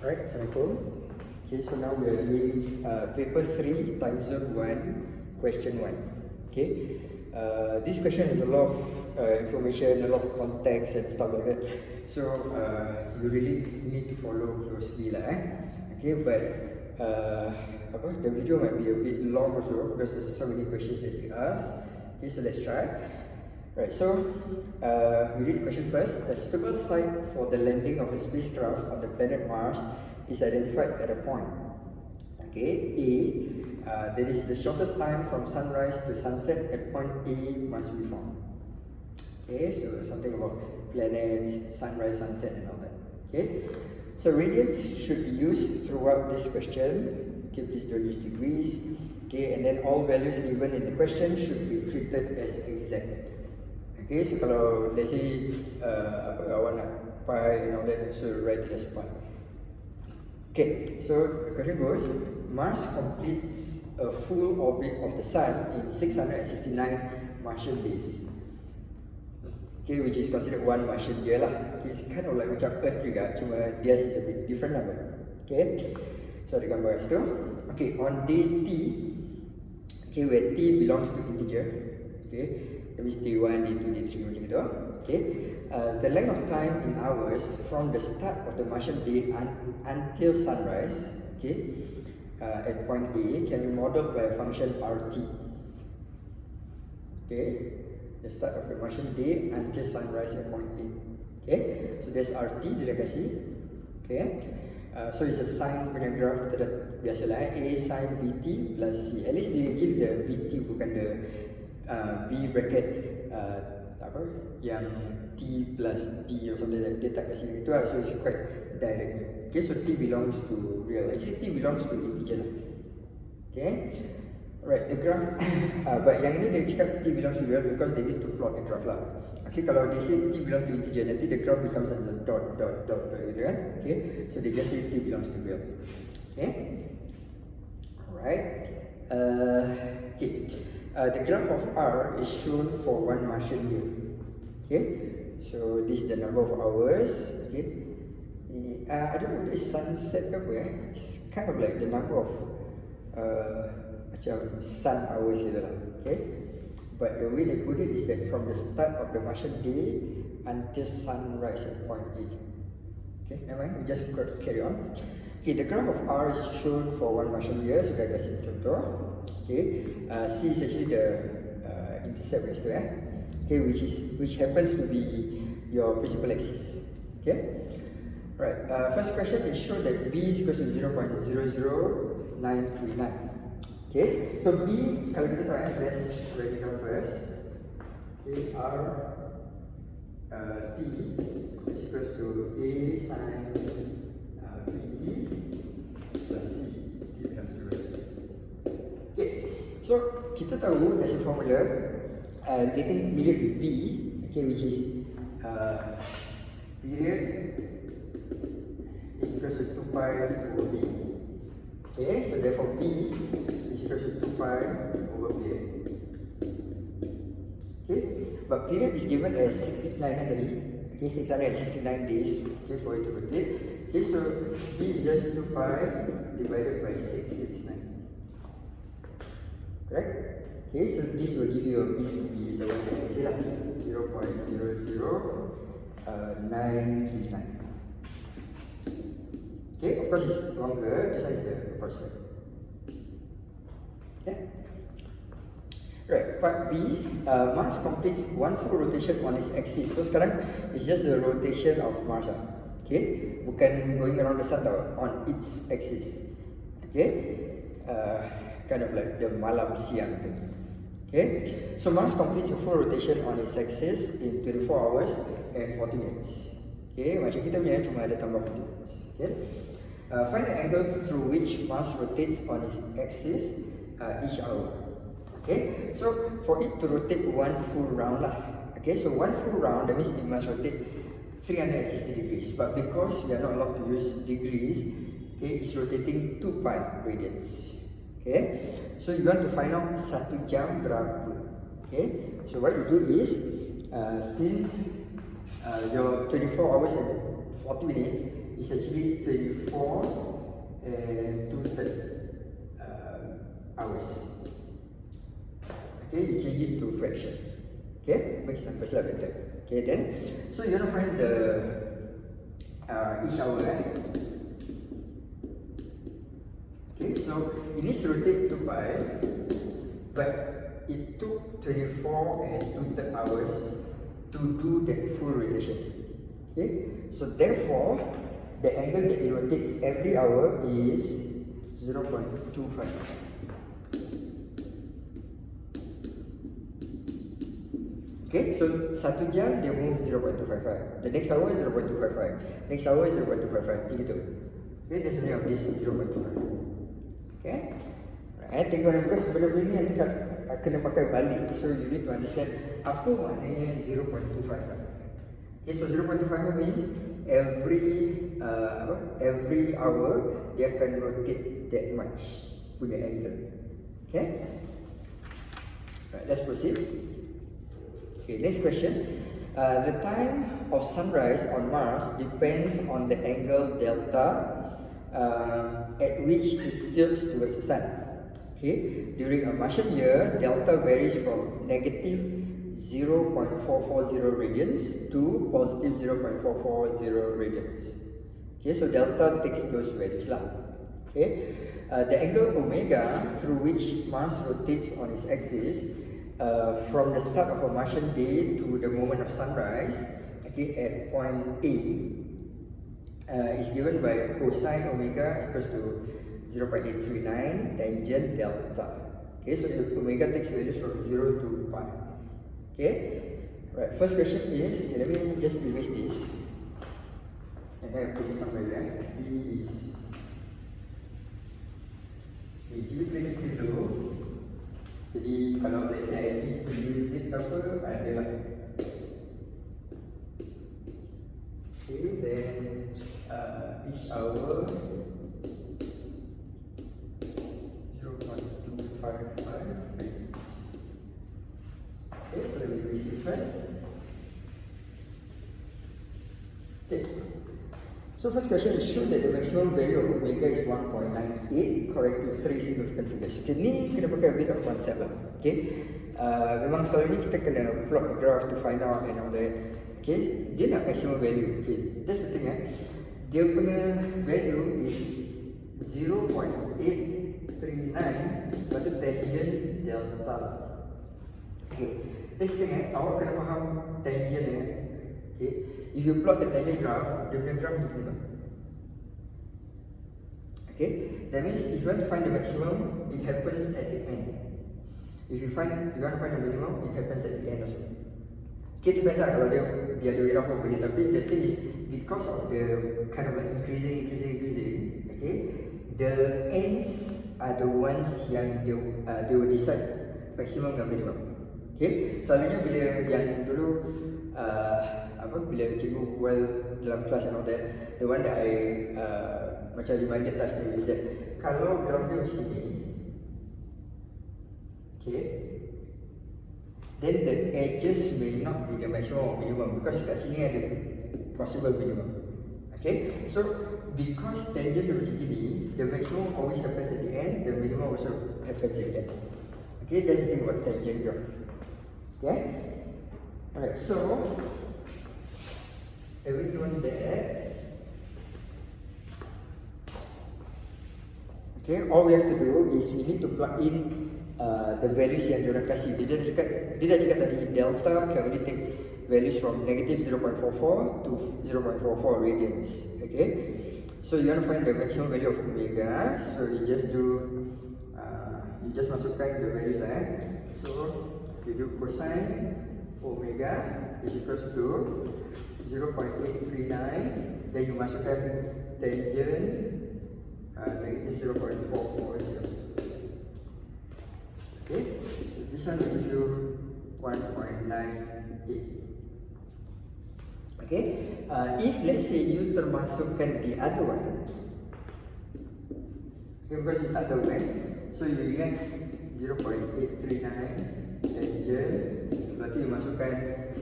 Alright, Assalamualaikum. Okay, so now we are doing paper 3 time zone 1 question 1. Okay, this question has a lot of information, a lot of context and stuff like that, so you really need to follow closely lah. Okay, but the video might be a bit long also because there's so many questions that you ask. Okay, so let's try. Right, so we read the question first. A suitable site for the landing of a spacecraft on the planet Mars is identified at a point. Okay, A, that is the shortest time from sunrise to sunset at point A must be found. Okay, so something about planets, sunrise, sunset and all that. Okay, so radians should be used throughout this question. Okay, please don't use degrees. Okay, and then all values given in the question should be treated as exact. Okay, so kalau let's say awak nak pi and all that, so write it as pi. Okay, so the question goes, Mars completes a full orbit of the Sun in 669 Martian days. Okay, which is considered one Martian year lah. Okay, it's kind of like macam Earth juga, cuma dia is a bit different lah. Okay, so ada gambar kat situ. Okay, on day T, okay, where T belongs to integer. Okay, that means day 1, day 2, day 3 macam gitu. Okay, the length of time in hours from the start of the Martian day until sunrise, okay, at point A can be modeled by a function RT. Okay, the start of the Martian day until sunrise at point A. Okay, so there's RT dia dah kasih. Okay, so it's a sine punya graph, kita dah biasalah A sin BT plus C. At least they give the BT bukan the B bracket apa yang T plus D or something like that. Dia tak kasih itu lah, so it's quite direct. Okay, so T belongs to real. Actually T belongs to integer lah. Okay, right, the graph but yang ini dia cakap T belongs to real because they need to plot the graph lah. Okay, kalau they say T belongs to integer, nanti the graph becomes a dot gitu kan. Okay, so they just say T belongs to real. Okay, alright. Okay, the graph of R is shown for one Martian year. Okay, so this is the number of hours. Okay, I don't know, this sunset ke apa it's kind of like the number of macam sun hours gitu lah. Okay, but the way they put it is that from the start of the Martian day until sunrise at point A. Okay, never mind, we just carry on. Okay, the graph of R is shown for one Martian year. So saya kasih contoh. Okay, C is actually the intercept kat situ okay, which happens to be your principal axis. Okay, right. First question is show that B is equal to 0.00939. Okay, so B kalau kita tahu let's write it down first. Okay, R T is equal to A sin B plus C. Okay, so kita tahu there's a formula getting period with B, okay, which is period is equal to 2 pi over B. Okay, so therefore B is equal to 2 pi over B. Okay, but period is given as 669 tadi. Okay, 669 days. Okay, for it to rotate. Okay, so B is just 2 pi divided by 669. Correct? Okay, so this will give you a B to be the one that I say lah, 0.00939. Okay, of course it's longer, this one is the approximate. Okay. Right, part B, Mars completes one full rotation on its axis. So sekarang it's just the rotation of Mars lah. Okay, bukan going around the sun tau, on its axis. Okay, kind of like the malam siang thing. Okay, so Mars completes a full rotation on its axis in 24 hours and 40 minutes. Okay, macam kita punya cuma ada tambah 40 minutes. Okay, find the angle through which Mars rotates on its axis each hour. Okay, so for it to rotate one full round lah. Okay, so one full round, that means it must rotate 360 degrees. But because we are not allowed to use degrees, okay, it's rotating 2 pi radians. Okay, so you want to find out 1 jam berapa. Okay, so what you do is since your 24 hours and 40 minutes is actually 24 and 2/3 hours. Okay, you change it to fraction. Okay, makes numbers better. Okay, then so you want to find the each hour, right? Okay, so it needs to rotate 2 pi, but it took 24 and 2/3 hours to do that full rotation. Okay, so therefore the angle that it rotates every hour is 0.25. Okay, so 1 jam dia move 0.255. The next hour 0.255. Next hour 0.255. Gitu. Okay, that's the of this 0.25. Okay. Right, tengok because sebelum ni nanti kena pakai balik. So you need to understand apa maknanya 0.255. Okay, so 0.255 means every hour dia akan rotate that much punya angle. Okay. Right, let's proceed. Okay, next question. The time of sunrise on Mars depends on the angle delta at which it tilts towards the sun. Okay, during a Martian year, delta varies from negative 0.440 radians to positive 0.440 radians. Okay, so delta takes those values lah. Okay, the angle omega through which Mars rotates on its axis from the start of a Martian day to the moment of sunrise, okay, at point A, is given by cosine omega equals to 0.839 tangent delta. Okay, so omega takes values from 0 to pi. Okay, right. First question is, okay, let me just erase this, and then I put it somewhere there. B is G plane dulu. Jadi kalau let's say I need to use it apa, adalah okay, then each hour 0.255. Okay, so let me use this first. Okay, so first question is, show that the maximum value of omega is 1.98 correct to 3 significant figures. Okay, ni kena pakai a bit of concept lah. Okay, memang selalu ni kita kena plot the graph to find out and all that. Okay, dia nak maximum value. Okay, that's the thing dia punya value is 0.839 pada tangent delta. Okay, that's the thing awak kena faham tangent okay, if you plot the tangent graph, dia punya graph macam ni. Okay, that means if you want to find the maximum, it happens at the end. If you want to find the minimum, it happens at the end also. Okay, depends lah kalau dia ada way apa boleh. Tapi the thing is, because of the kind of like increasing, okay, the ends are the ones yang they will decide maximum dan minimum. Okay, selalunya bila yang dulu bila cikgu bual dalam kelas and all that, the one that I macam reminded us is that kalau graph dia macam ni, okay, then the edges may not be the maximum or minimum because kat sini ada possible minimum. Okay, so because tangent dia macam ni, the maximum always happens at the end, the minimum also happens at the end. Okay, that's the thing about tangent graph. Okay, alright, so everyone there. Okay, all we have to do is we need to plug in the values yang diorang kasih. Dia dah cakap tadi delta can only take values from negative 0.44 to 0.44 radians. Okay, so you want to find the maximum value of omega. So you just masukkan the values lah. So you do cosine omega is equals to 0.839, then you masukkan tangent negative 0.440. Okay, so this one will give you 1.98. Okay, if let's say you termasukkan the other one, okay, because you tak tahu kan, so you ingat 0.839 tangent, berarti you masukkan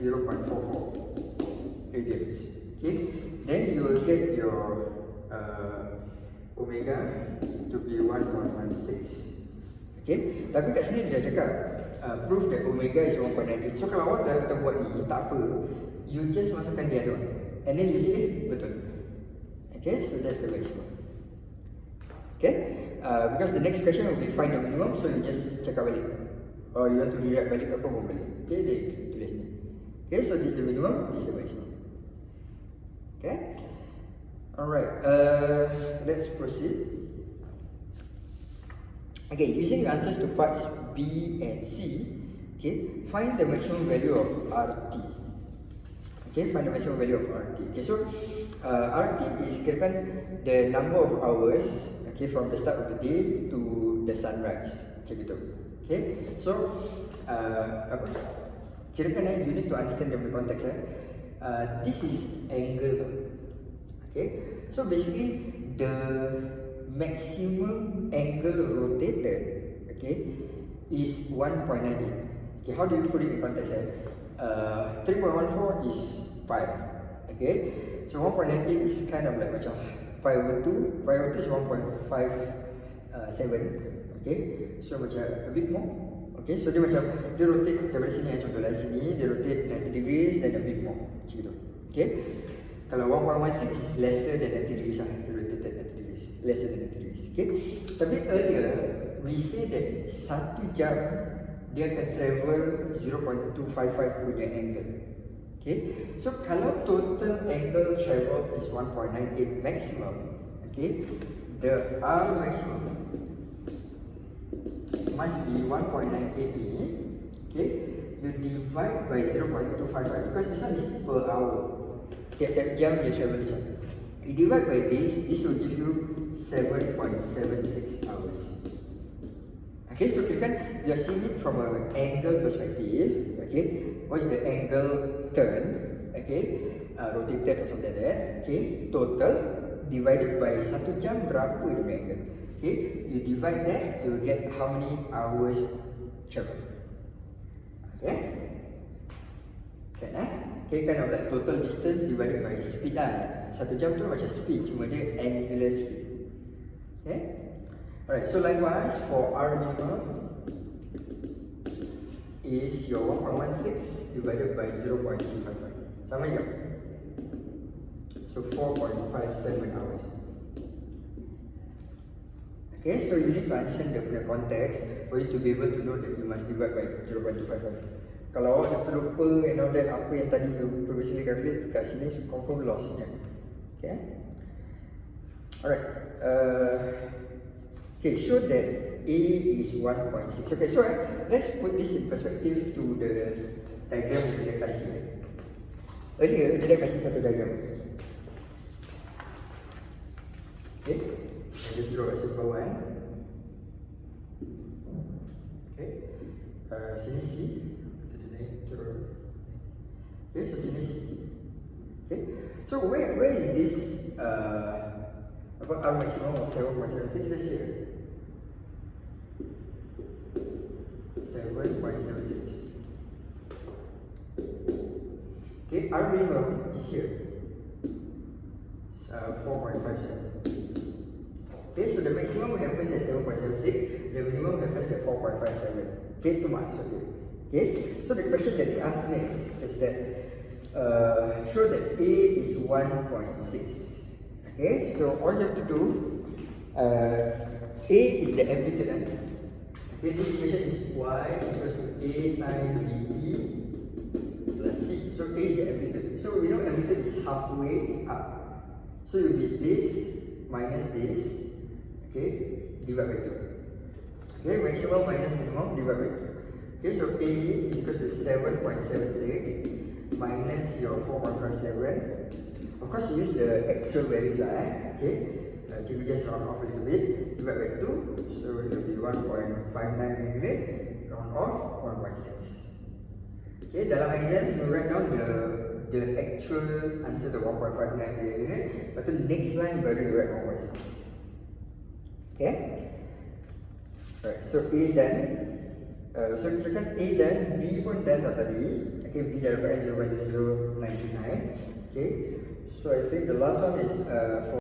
0.44. radians. Okay, then you will get your omega to be 1.16. Okay, tapi kat sini dia cakap prove that omega is 1.98. So kalau awak dah buat ni, tak apa, you just masukkan dia tu, and then you see betul. Okay, so that's the maximum. Okay, because the next question will be find the minimum, so you just cakap balik. Or you want to rewrite balik apa pun balik. Okay, dia tulis ni. Okay, so this is the minimum, this is the maximum. Okay, alright, let's proceed. Okay, using the answers to parts B and C, okay, find the maximum value of RT. Okay, find the maximum value of RT. Okay, so RT is kirakan the number of hours, okay, from the start of the day to the sunrise, macam gitu. Okay, so apa? Kirakan you need to understand the context. This is angle. Okay, so basically the maximum angle rotated, okay, is 1.98. Okay, how do you put it in context? 3.14 is pi. Okay, so 1.98 is kind of like macam pi over 2. Pi over 2 is 1.57. Okay, so macam a bit more. Okay, so dia macam dia rotate daripada sini, contohlah sini dia rotate 90 degrees then a bit more macam gitu. Okay, kalau 1.16 is lesser than 90 degrees lah, rotated 90 degrees, lesser than 90 degrees. Okay, tapi earlier we say that 1 jam dia akan travel 0.255 punya angle. Okay, so kalau total angle travel is 1.98 maximum, okay, the R maximum must be 1.98A. Okay, you divide by 0.255 because this one is per hour. Tiap-tiap jam dia travel this one. You divide by this will give you 7.76 hours. Okay, so you are seeing it from an angle perspective. Okay, what is the angle turn? Okay, rotated or something like that. Okay, total divided by 1 jam berapa dia punya angle. Okay, you divide that, you will get how many hours travel. Okay, kan okay, kind of like total distance divided by speed lah. 1 jam tu macam speed, cuma dia angular speed. Okay, alright, so likewise for R minimum is your 1.16 divided by 0.255. Sama juga. So 4.57 hours. Okay, so you need to understand the context for you to be able to know that you must divide by 0.255. Kalau awak dah terlupa and all that, apa yang tadi you previously calculate kat sini, so confirm loss nya. Okay, alright, okay, show that A is 1.6. Okay, so let's put this in perspective to the diagram yang dia kasih. Earlier, dia dah kasih satu diagram. Okay, just draw a simple one. Okay, sini C. Okay, so sini C. Okay, so where is this R maximum of 7.76? Let's see. 7.76. Okay, R minimum is here. 4.57. Okay, so the maximum happens at 7.76, the minimum happens at 4.57. Okay, itu maksudnya. Okay, so the question that they ask next is that show that A is 1.6. Okay, so all you have to do, A is the amplitude. Okay, this equation is Y equals to A sine BE plus C. So A is the amplitude. So we know amplitude is halfway up. So you be this minus this. Okay, divide by 2. Okay, maximum minus minimum divide by 2. Okay, so A is equal to 7.76 minus your 4.57. Of course, you use the actual values lah. Okay, we just round off a little bit. Divide by 2, so it will be 1.59 unit. Round off 1.6. Okay, dalam exam you write down the actual answer to 1.59 unit. But the next line baru you write 1.6. Okay, alright, so A done. So kita kan A done, B pun done dah tadi. Okay, B dah dapat 0.099. Okay, so I think the last one is for